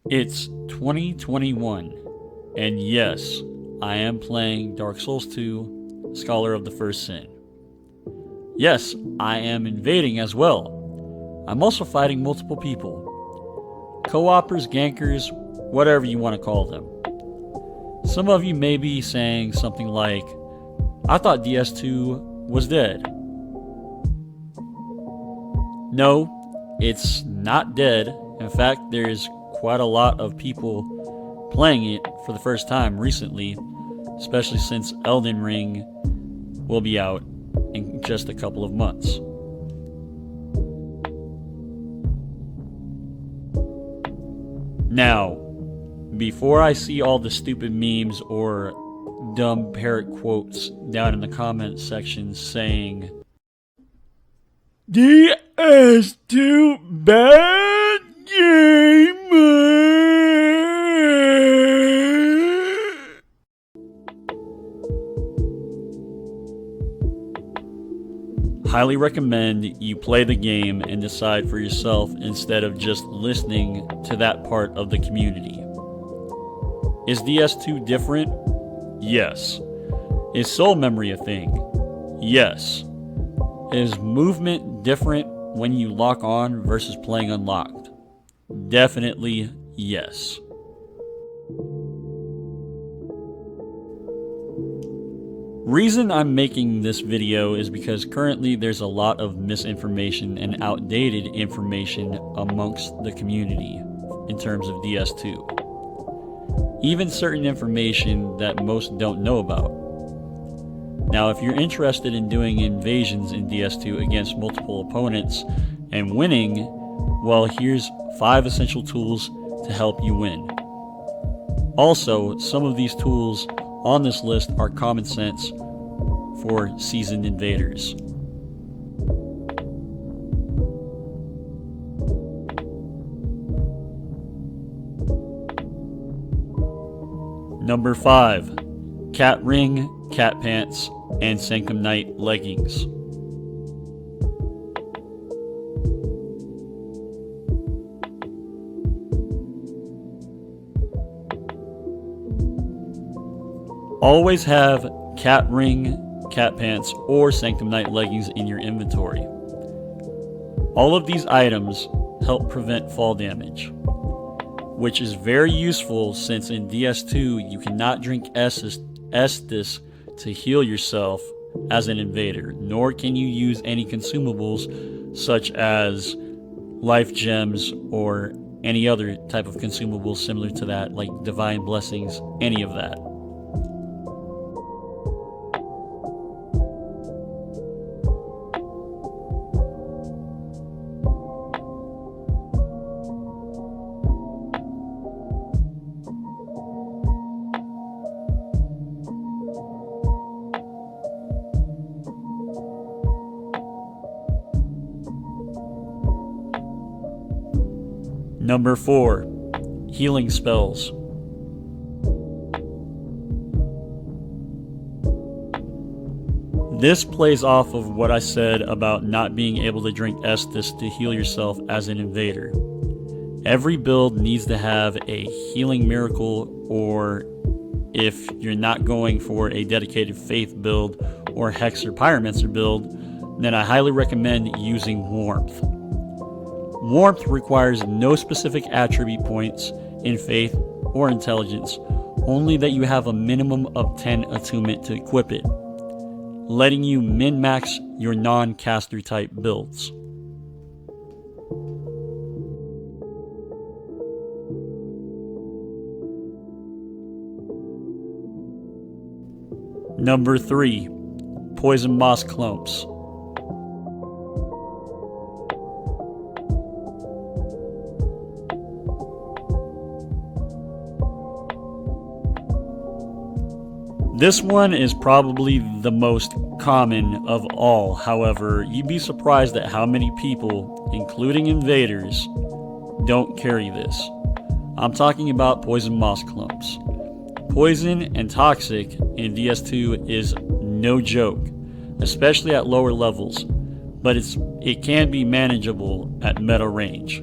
It's 2021, and yes, I am playing Dark Souls 2, Scholar of the First Sin. Yes, I am invading as well. I'm also fighting multiple people. Co-opers, gankers, whatever you want to call them. Some of you may be saying something like, I thought DS2 was dead. No, it's not dead. In fact, there's quite a lot of people playing it for the first time recently, especially since Elden Ring will be out in just a couple of months. Now, before I see all the stupid memes or dumb parrot quotes down in the comments section saying, DS2 bad game. Highly recommend you play the game and decide for yourself instead of just listening to that part of the community. Is DS2 different? Yes. Is soul memory a thing? Yes. Is movement different when you lock on versus playing unlocked? Definitely yes. Reason I'm making this video is because currently there's a lot of misinformation and outdated information amongst the community in terms of DS2. Even certain information that most don't know about. Now, if you're interested in doing invasions in DS2 against multiple opponents and winning, well, here's 5 essential tools to help you win. Also, some of these tools on this list are common sense for seasoned invaders. Number 5. Cat Ring, Cat Pants, and Sanctum Knight Leggings. Always have Cat Ring, Cat Pants, or Sanctum Knight Leggings in your inventory. All of these items help prevent fall damage, which is very useful since in DS2 you cannot drink Estus to heal yourself as an invader, nor can you use any consumables such as life gems or any other type of consumables similar to that, like divine blessings, any of that. Number 4. Healing spells. This plays off of what I said about not being able to drink Estus to heal yourself as an invader. Every build needs to have a healing miracle, or if you're not going for a dedicated faith build or hex or pyromancer build, then I highly recommend using warmth. Warmth requires no specific attribute points in faith or intelligence, only that you have a minimum of 10 attunement to equip it, letting you min-max your non-caster type builds. Number 3. Poison Moss Clumps. This one is probably the most common of all. However, you'd be surprised at how many people, including invaders, don't carry this. I'm talking about poison moss clumps. Poison and toxic in DS2 is no joke, especially at lower levels, but it can be manageable at meta range.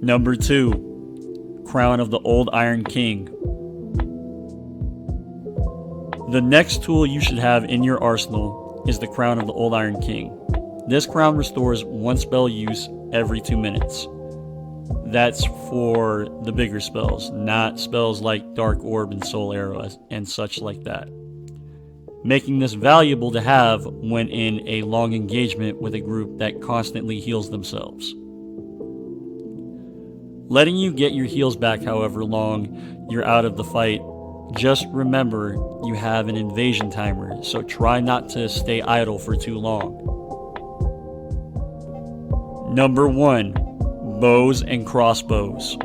Number 2, Crown of the Old Iron King. The next tool you should have in your arsenal is the Crown of the Old Iron King. This crown restores 1 spell use every 2 minutes. That's for the bigger spells, not spells like Dark Orb and Soul Arrow and such like that. Making this valuable to have when in a long engagement with a group that constantly heals themselves. Letting you get your heals back however long you're out of the fight. Just remember you have an invasion timer, so try not to stay idle for too long. Number 1, Bows and Crossbows.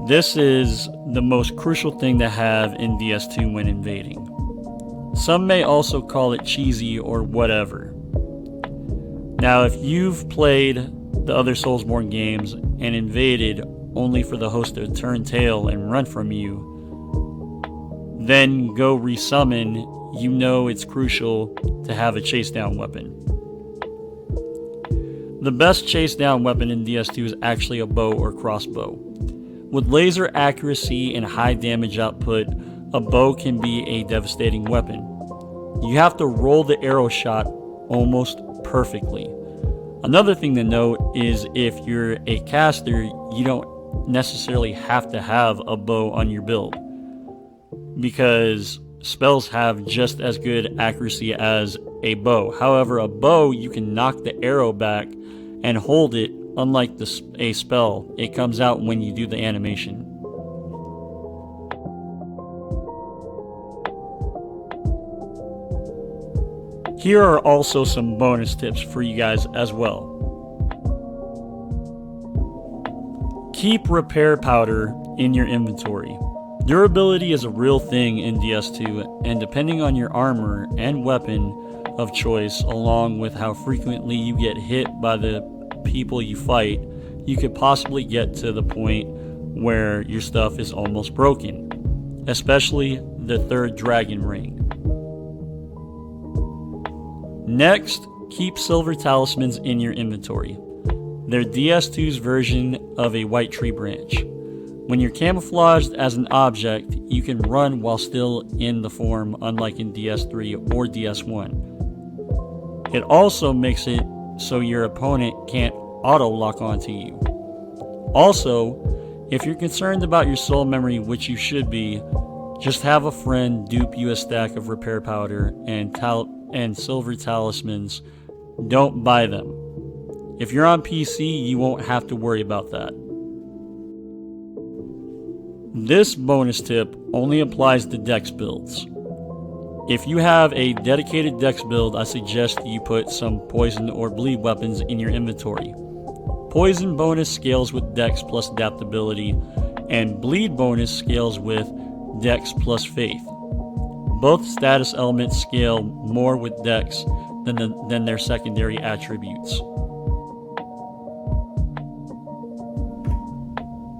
This is the most crucial thing to have in DS2 when invading. Some may also call it cheesy or whatever. Now, if you've played the other Soulsborne games and invaded only for the host to turn tail and run from you, then go resummon, you know it's crucial to have a chase down weapon. The best chase down weapon in DS2 is actually a bow or crossbow. With laser accuracy and high damage output, a bow can be a devastating weapon. You have to roll the arrow shot almost perfectly. Another thing to note is if you're a caster, you don't necessarily have to have a bow on your build, because spells have just as good accuracy as a bow. However, a bow, you can knock the arrow back and hold it, unlike a spell. It comes out when you do the animation. Here are also some bonus tips for you guys as well. Keep repair powder in your inventory. Durability is a real thing in DS2, and depending on your armor and weapon of choice, along with how frequently you get hit by the people you fight, you could possibly get to the point where your stuff is almost broken, especially the 3rd dragon ring. Next, keep silver talismans in your inventory. They're DS2's version of a white tree branch. When you're camouflaged as an object, you can run while still in the form, unlike in DS3 or DS1. It also makes it so your opponent can't auto-lock onto you. Also, if you're concerned about your soul memory, which you should be, just have a friend dupe you a stack of repair powder and silver talismans. Don't buy them. If you're on PC, you won't have to worry about that. This bonus tip only applies to dex builds. If you have a dedicated dex build, I suggest you put some poison or bleed weapons in your inventory. Poison bonus scales with dex plus adaptability, and bleed bonus scales with dex plus faith. Both status elements scale more with dex than their secondary attributes.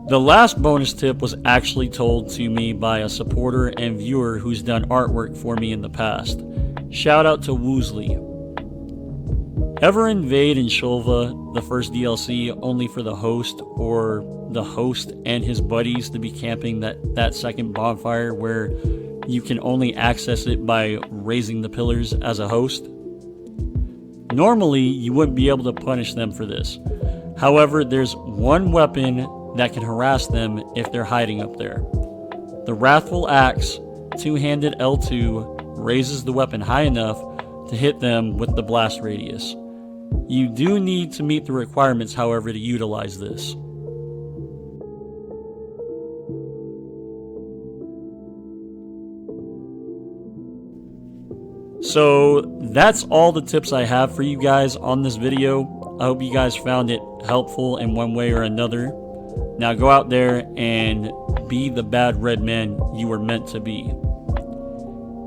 The last bonus tip was actually told to me by a supporter and viewer who's done artwork for me in the past. Shout out to Woosley. Ever invade in Shulva, the first DLC, only for the host or the host and his buddies to be camping that second bonfire where you can only access it by raising the pillars as a host? Normally, you wouldn't be able to punish them for this. However, there's one weapon that can harass them if they're hiding up there. The Wrathful Axe, two-handed L2, raises the weapon high enough to hit them with the blast radius. You do need to meet the requirements, however, to utilize this. So that's all the tips I have for you guys on this video. I hope you guys found it helpful in one way or another. Now go out there and be the bad red man you were meant to be.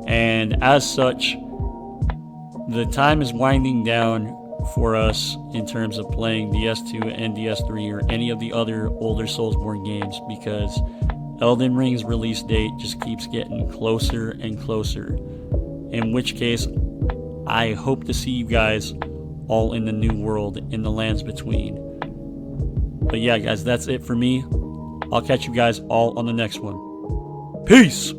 And as such, the time is winding down for us in terms of playing DS2 and DS3 or any of the other older Soulsborne games, because Elden Ring's release date just keeps getting closer and closer. In which case, I hope to see you guys all in the new world, in the lands between. But yeah, guys, that's it for me. I'll catch you guys all on the next one. Peace!